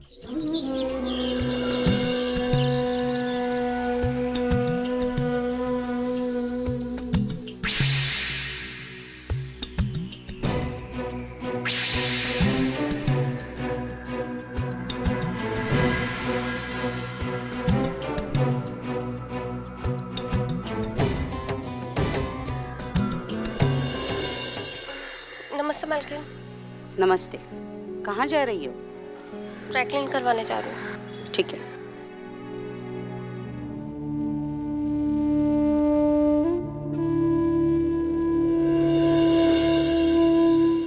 नमस्ते मालकिन। नमस्ते। कहाँ जा रही हो? ड्राई क्लीन करवाने जा रही हूँ। ठीक है।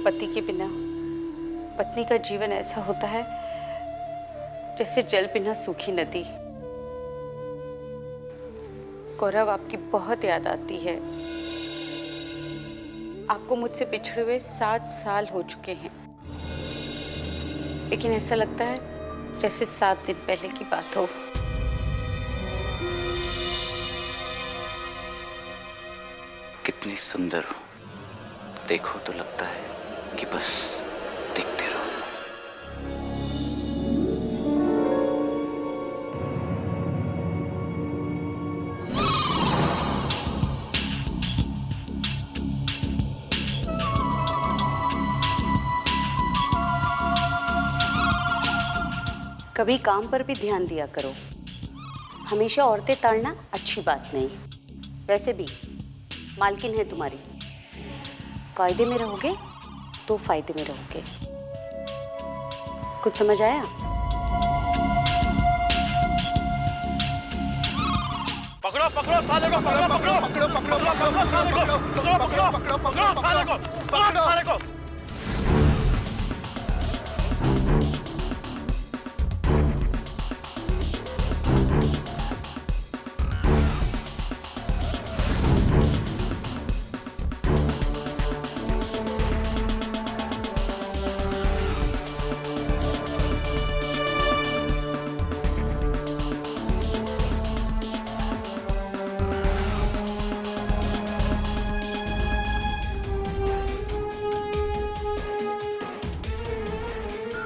पति के बिना पत्नी का जीवन ऐसा होता है जैसे जल बिना सूखी नदी। गौरव, आपकी बहुत याद आती है। आपको मुझसे बिछड़े हुए 7 साल हो चुके हैं, लेकिन ऐसा लगता है जैसे 7 दिन पहले की बात हो। कितनी सुंदर हो, देखो तो लगता है कि बस देखते रहो। कभी काम पर भी ध्यान दिया करो। हमेशा औरतें ताड़ना अच्छी बात नहीं। वैसे भी मालकिन है तुम्हारी, कायदे में रहोगे तो फायदे में रहोगे। कुछ समझ आया? पकड़ो पकड़ो साले को, पकड़ो पकड़ो पकड़ो पकड़ो पकड़ो साले को, पकड़ो पकड़ो पकड़ो पकड़ो साले को, पकड़ो साले को।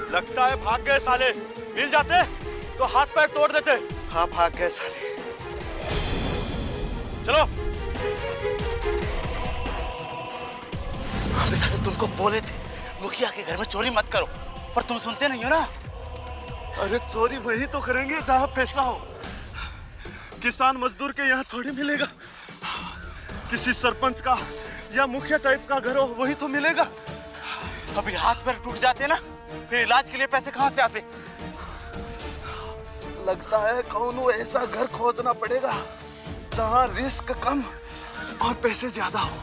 लगता है भाग गए साले। मिल जाते तो हाथ पैर तोड़ देते। हाँ भाग गए साले। चलो। अबे साले, तुमको बोले थे मुखिया के घर में चोरी मत करो, पर तुम सुनते नहीं हो ना। अरे चोरी वही तो करेंगे जहाँ पैसा हो। किसान मजदूर के यहाँ थोड़ी मिलेगा। किसी सरपंच का या मुखिया टाइप का घर हो वही तो मिलेगा। अभी हाथ पैर टूट जाते ना, फिर इलाज के लिए पैसे कहाँ से आते? लगता है कौनो ऐसा घर खोजना पड़ेगा जहाँ रिस्क कम और पैसे ज्यादा हो।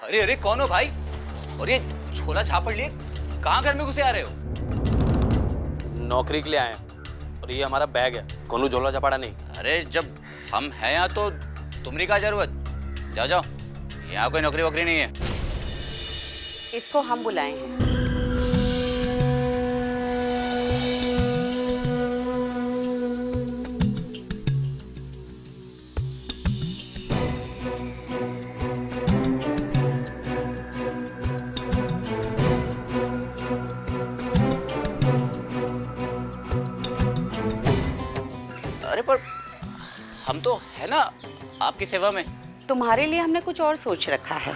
अरे अरे, कौन हो भाई? और ये झोला झापड़ लिए कहाँ घर में घुसे आ रहे हो? नौकरी के लिए आए हैं और ये हमारा बैग है, कोनो झोला झपाड़ा नहीं। अरे जब हम हैं यहाँ तो तुम्हारी क्या जरूरत? जाओ जाओ, यहाँ कोई नौकरी वोकरी नहीं है। इसको हम बुलाए हैं। अरे पर हम तो है ना आपकी सेवा में। तुम्हारे लिए हमने कुछ और सोच रखा है।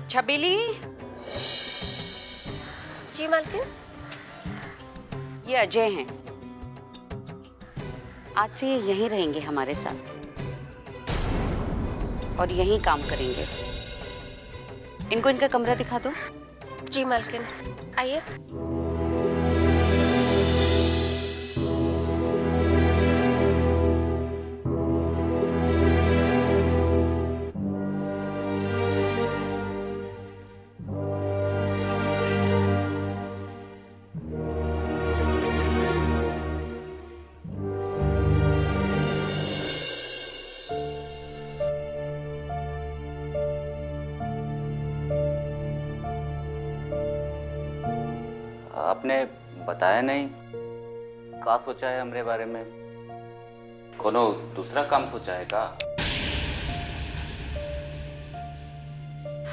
छबीली। जी मालकिन। ये अजय हैं। आज से ये यहीं रहेंगे हमारे साथ और यहीं काम करेंगे। इनको इनका कमरा दिखा दो। जी मालकिन, आइए। आपने बताया नहीं, का सोचा है हमरे बारे में? कोनो दूसरा काम सोचा है का?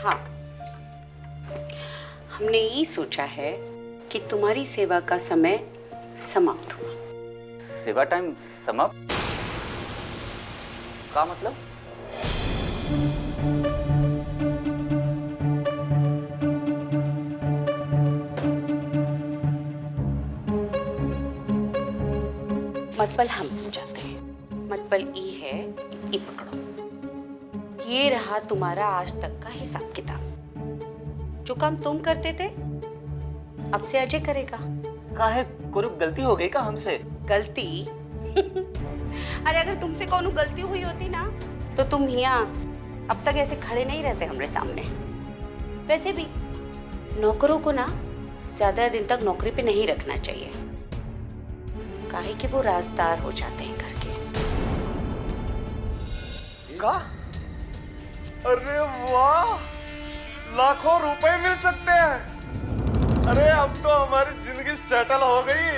हाँ, हमने ये सोचा है कि तुम्हारी सेवा का समय समाप्त हुआ। सेवा टाइम समाप्त? का मतलब? मतबल हम समझाते हैं। मतबल ई है, ई पकड़ो। ये रहा तुम्हारा आज तक का हिसाब किताब। जो काम तुम करते थे अब से अजय करेगा। काहे कोई गलती हो गई का हमसे? गलती? अरे अगर तुमसे कोनो गलती हुई होती ना तो तुम यहाँ अब तक ऐसे खड़े नहीं रहते हमारे सामने। वैसे भी नौकरों को ना ज्यादा दिन तक नौकरी पे नहीं रखना चाहिए, काहे कि वो राजदार हो जाते हैं घर के। का? अरे वाह, लाखों रुपए मिल सकते हैं। अरे अब तो हमारी जिंदगी सेटल हो गई।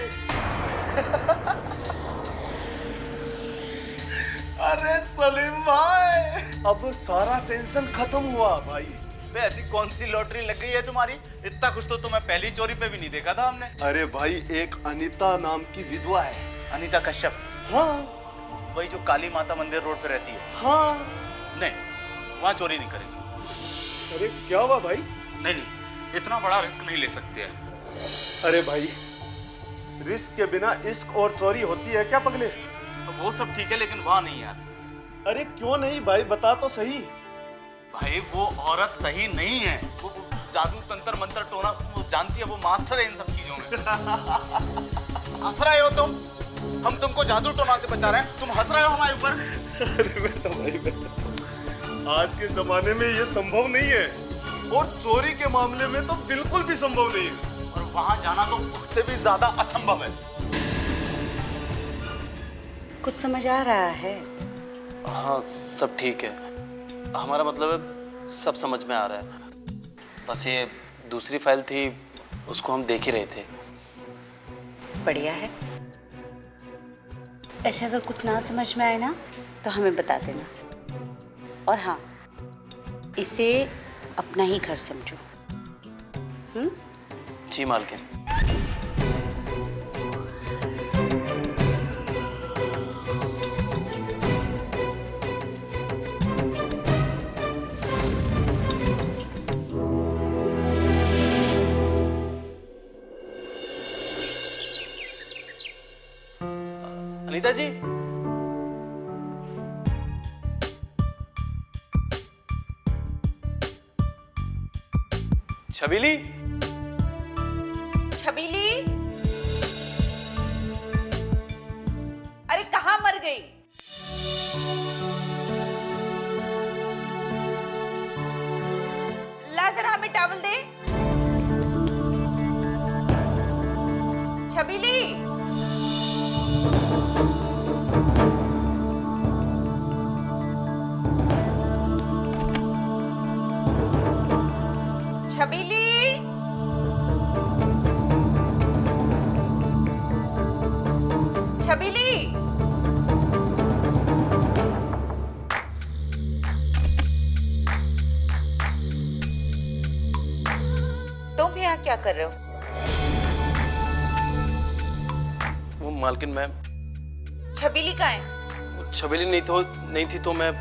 अरे सलीम भाई, अब सारा टेंशन खत्म हुआ भाई। बे ऐसी कौन सी लॉटरी लग गई है तुम्हारी? इतना कुछ तो तुम्हें पहली चोरी पे भी नहीं देखा था हमने। अरे भाई, एक अनीता नाम की विधवा है। अनीता कश्यप? हाँ वही जो काली माता मंदिर रोड पे रहती है? हाँ। नहीं, वहाँ चोरी नहीं करेंगे। अरे क्या हुआ भाई? नहीं नहीं, इतना बड़ा रिस्क नहीं ले सकते हैं। अरे भाई, रिस्क के बिना इश्क और चोरी होती है क्या पगले? वो सब ठीक है लेकिन वहाँ नहीं यार। अरे क्यों नहीं भाई, बता तो सही। भाई वो औरत सही नहीं है। वो जादू तंत्र मंत्र टोना वो जानती है, वो मास्टर है इन सब चीजों में। हंस रहे हो तुम? हम तुमको जादू टोना से बचा रहे हैं, तुम हंस रहे हो हमारे ऊपर। अरे बेटा भाई बेटा, आज के जमाने में ये संभव नहीं है, और चोरी के मामले में तो बिल्कुल भी संभव नहीं है। और वहां जाना तो उससे भी ज्यादा असंभव है। कुछ समझ आ रहा है? हाँ सब ठीक है, हमारा मतलब सब समझ में आ रहा है। बस ये दूसरी फाइल थी, उसको हम देख ही रहे थे। बढ़िया है। ऐसे अगर कुछ ना समझ में आए ना तो हमें बता देना। और हाँ, इसे अपना ही घर समझो। जी मालकिन। अनीता जी, छबीली, छबीली, अरे कहाँ मर गई? ला जरा हमें टॉवल दे। छबीली, छबीली, छबीली, तुम यहाँ क्या कर रहे हो? वो मालकिन मैं छबीली कहाँ है? छबीली नहीं थी तो मैं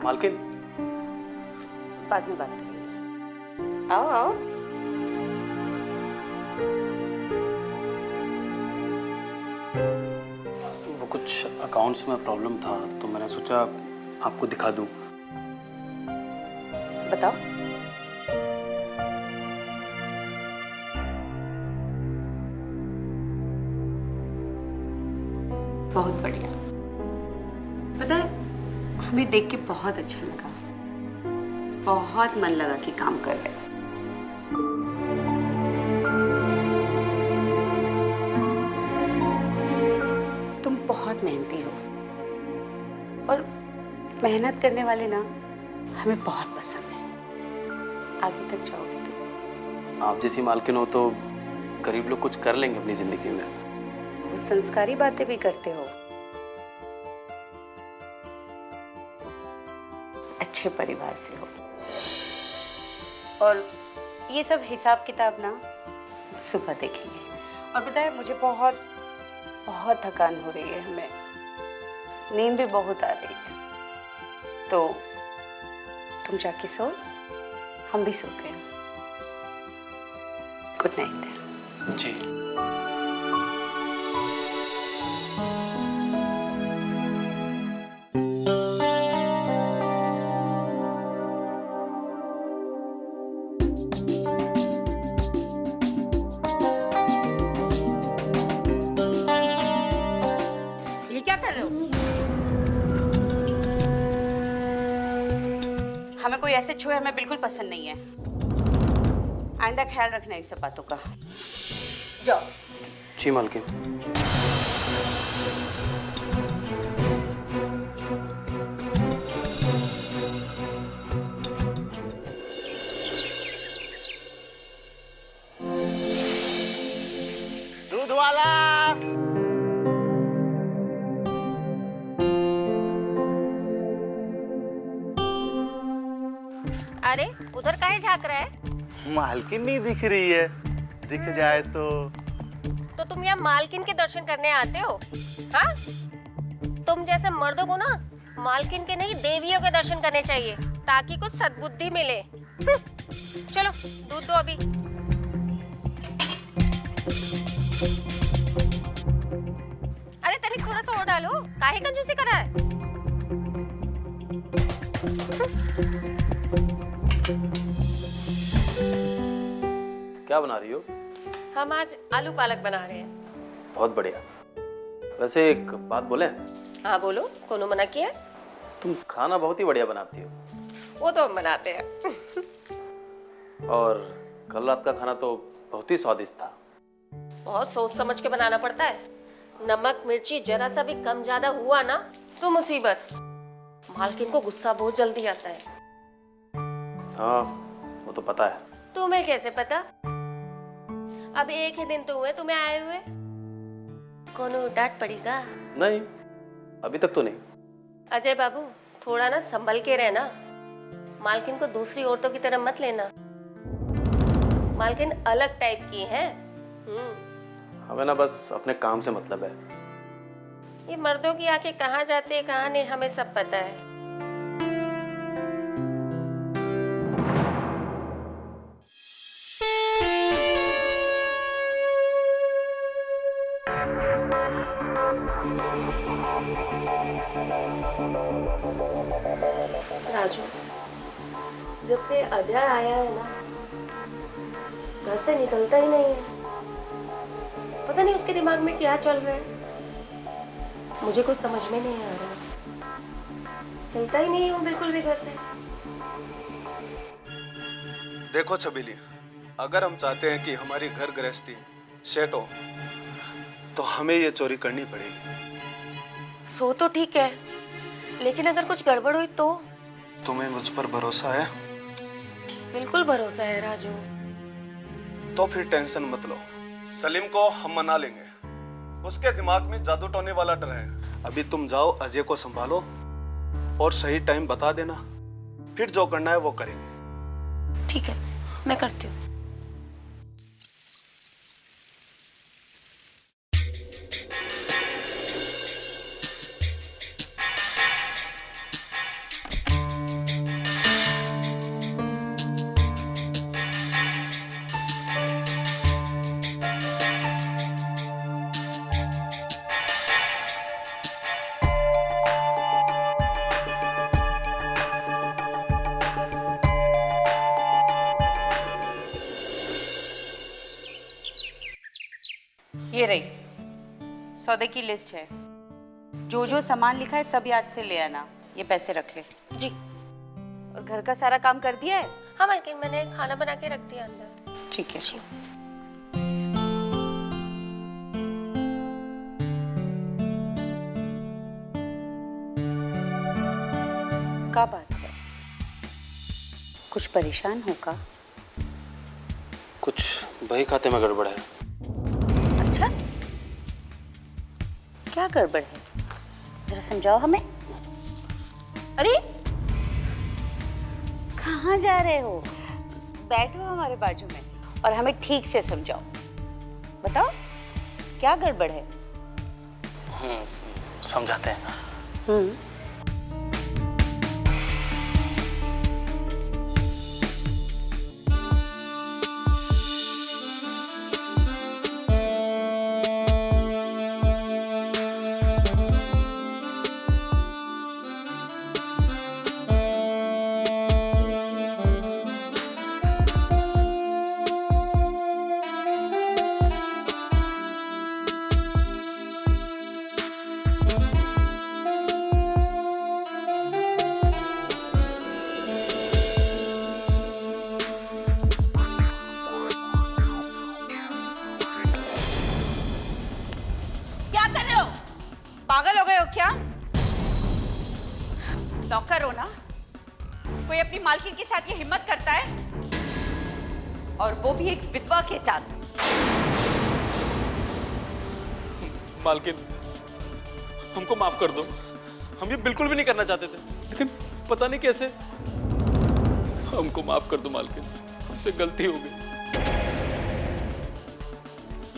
मालकिन बाद में बात करेंगे। आओ आओ। वो कुछ अकाउंट्स में प्रॉब्लम था तो मैंने सोचा आपको दिखा दूं। बताओ। बहुत बढ़िया। पता है, हमें देख के बहुत अच्छा लगा, बहुत मन लगा कि काम कर रहे। तुम बहुत मेहनती हो और मेहनत करने वाले ना हमें बहुत पसंद है। आगे तक जाओगे तुम। आप जैसी मालकिन हो तो गरीब लोग कुछ कर लेंगे अपनी जिंदगी में। वो संस्कारी बातें भी करते हो। अच्छे परिवार से हो। और ये सब हिसाब किताब ना सुबह देखेंगे। और पता है मुझे बहुत बहुत थकान हो रही है, हमें नींद भी बहुत आ रही है, तो तुम जाके सो, हम भी सोते हैं। Good night. जी। ये क्या कर रहे हो? हमें कोई ऐसे छुए हमें बिल्कुल पसंद नहीं है। आइंदा ख्याल रखना इन सब बातों का। जाओ। जी मालकिन। दूध वाला। अरे उधर काहे झांक रहा है? मालकिन नहीं दिख रही है, दिख जाए तो तुम यहाँ मालकिन के दर्शन करने आते हो? हाँ? तुम जैसे मर्दों को ना मालकिन के नहीं देवियों के दर्शन करने चाहिए ताकि कुछ सद्बुद्धि मिले। चलो दूध दो अभी। अरे तनिक थोड़ा सा और डालो, काहे कंजूसी कर रहा है? क्या बना रही हो? हम आज आलू पालक बना रहे हैं। बहुत बढ़िया। वैसे एक बात बोले? हाँ बोलो, कोनो मना किया? तुम खाना बहुत ही बढ़िया बनाती हो। वो तो हम बनाते हैं। और कल रात का खाना तो बहुत ही स्वादिष्ट था। बहुत सोच समझ के बनाना पड़ता है। नमक मिर्ची जरा सा भी कम ज्यादा हुआ ना तो मुसीबत। मालकिन को गुस्सा बहुत जल्दी आता है। हाँ वो तो पता है। तुम्हें कैसे पता? अब एक ही दिन तो हुए तुम्हें आए हुए। कोनो डांट पड़ी का? नहीं, अभी तक तो नहीं। अजय बाबू थोड़ा ना संभल के रहना। मालकिन को दूसरी औरतों की तरह मत लेना। मालकिन अलग टाइप की है। हमें ना बस अपने काम से मतलब है। ये मर्दों की आंखें कहाँ जाते हैं कहाँ नहीं हमें सब पता है। राजू, जब से अजय आया है ना घर से निकलता ही नहीं है। पता नहीं उसके दिमाग में क्या चल रहा है, मुझे कुछ समझ में नहीं आ रहा। हिलता ही नहीं हूँ बिल्कुल भी घर से। देखो छबीली, अगर हम चाहते हैं कि हमारी घर गृहस्थी सेट हो तो हमें ये चोरी करनी पड़ेगी। सो तो ठीक है, लेकिन अगर कुछ गड़बड़ हुई तो? तुम्हें मुझ पर भरोसा है? बिल्कुल भरोसा है राजू। तो फिर टेंशन मत लो, सलीम को हम मना लेंगे। उसके दिमाग में जादू टोने वाला डर है। अभी तुम जाओ, अजय को संभालो और सही टाइम बता देना, फिर जो करना है वो करेंगे। ठीक है, मैं करती हूँ। ये रही सौदे की लिस्ट है। जो जो सामान लिखा है सब याद से ले आना। ये पैसे रख ले। जी। और घर का सारा काम कर दिया है? हाँ मालकिन, मैंने खाना बना के रख दिया अंदर। ठीक है। क्या बात है, कुछ परेशान हो का? कुछ बही खाते में गड़बड़ है। अच्छा, क्या गड़बड़ है, जरा समझाओ हमें। अरे कहाँ जा रहे हो? बैठो हमारे बाजू में और हमें ठीक से समझाओ। बताओ क्या गड़बड़ है? समझाते हैं। क्या कर रहे हो? पागल हो गए हो क्या? नौकर हो ना? कोई अपनी मालकिन के साथ ये हिम्मत करता है? और वो भी एक विधवा के साथ। मालकिन, हमको माफ कर दो। हम ये बिल्कुल भी नहीं करना चाहते थे, लेकिन पता नहीं कैसे। हमको माफ कर दो मालकिन, हमसे गलती हो गई।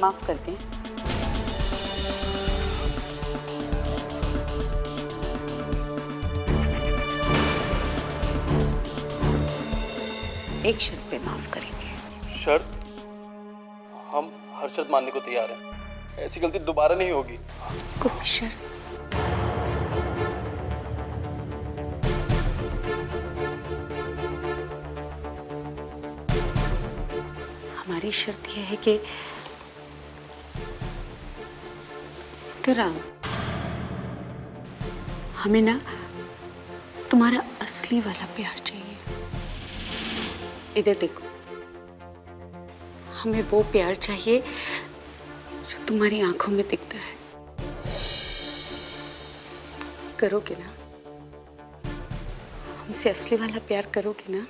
माफ करते हैं। एक शर्त पे माफ करेंगे। शर्त? हम हर शर्त मानने को तैयार हैं। ऐसी गलती दोबारा नहीं होगी। कोई शर्त? हमारी शर्त यह है कि तेरा हमें ना तुम्हारा असली वाला प्यार चाहिए। इधर देखो, हमें वो प्यार चाहिए जो तुम्हारी आंखों में दिखता है। करोगे ना? हमसे असली वाला प्यार करोगे ना?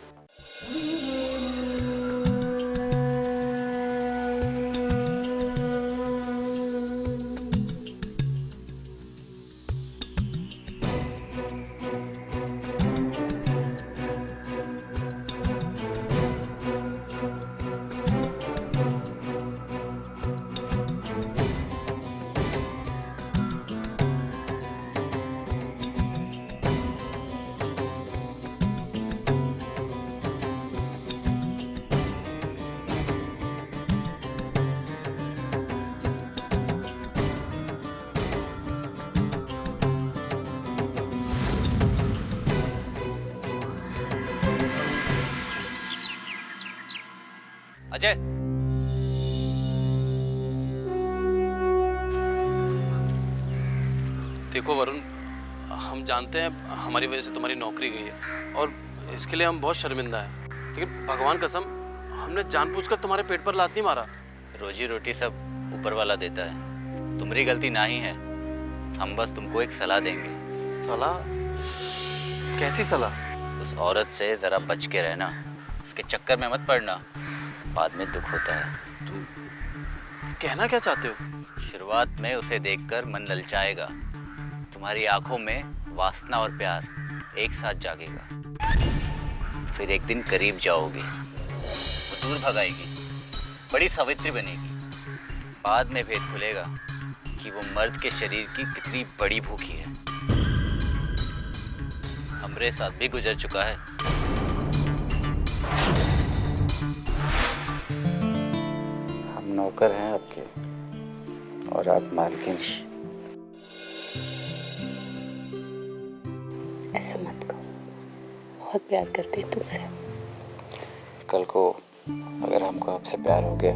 अजय, देखो वरुण, हम जानते हैं हमारी वजह से तुम्हारी नौकरी गई है और इसके लिए हम बहुत शर्मिंदा हैं, लेकिन भगवान कसम हमने जानबूझकर तुम्हारे पेट पर लात नहीं मारा। रोजी रोटी सब ऊपर वाला देता है, तुम्हारी गलती ना ही है। हम बस तुमको एक सलाह देंगे। सलाह? कैसी सलाह? उस औरत से जरा बच के रहना, उसके चक्कर में मत पड़ना, बाद में दुख होता है। तुम कहना क्या चाहते हो? शुरुआत में उसे देखकर मन ललचाएगा, तुम्हारी आंखों में वासना और प्यार एक साथ जागेगा। फिर एक दिन करीब जाओगे, वो दूर भगाएगी, बड़ी सावित्री बनेगी। बाद में भेद खुलेगा कि वो मर्द के शरीर की कितनी बड़ी भूखी है। हमरे साथ भी गुजर चुका है। हम नौकर हैं आपके और आप मालकिन। ऐसा मत कहो, बहुत प्यार करते हैं तुमसे। कल को अगर हमको आपसे प्यार हो गया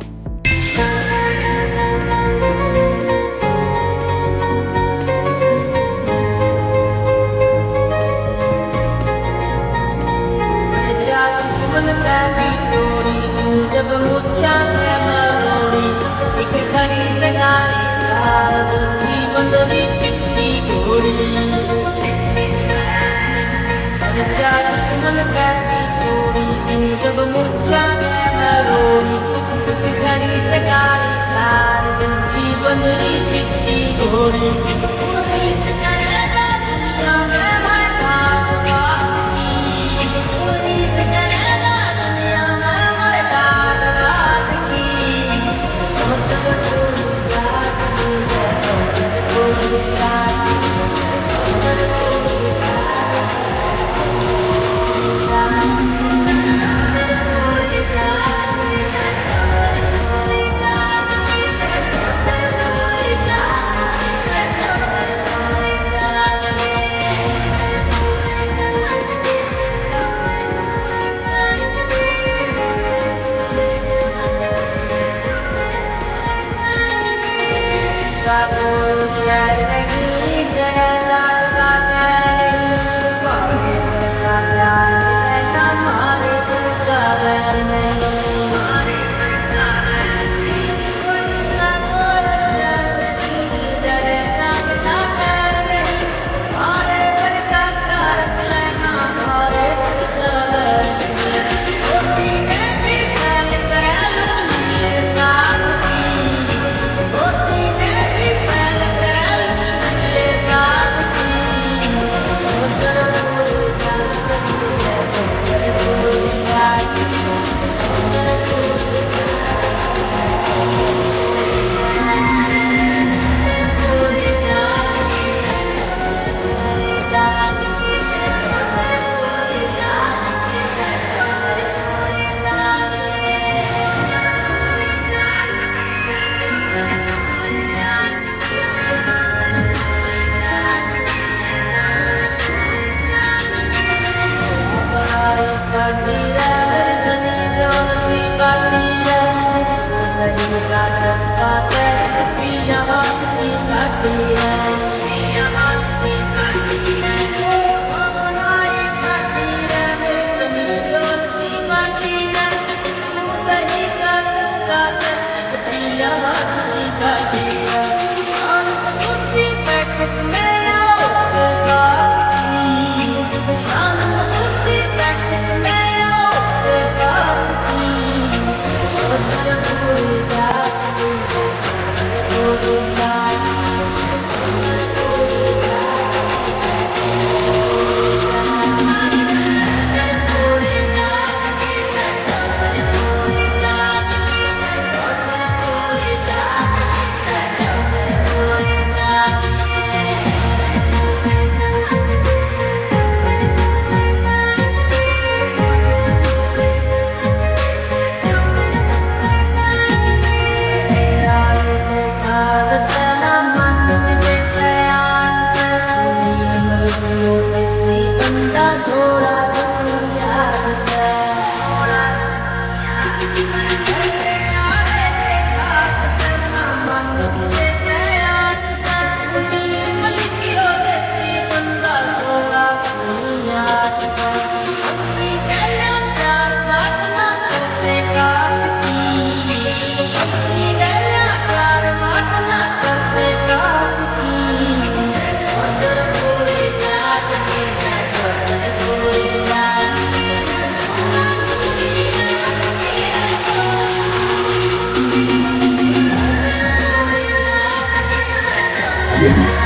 Yeah.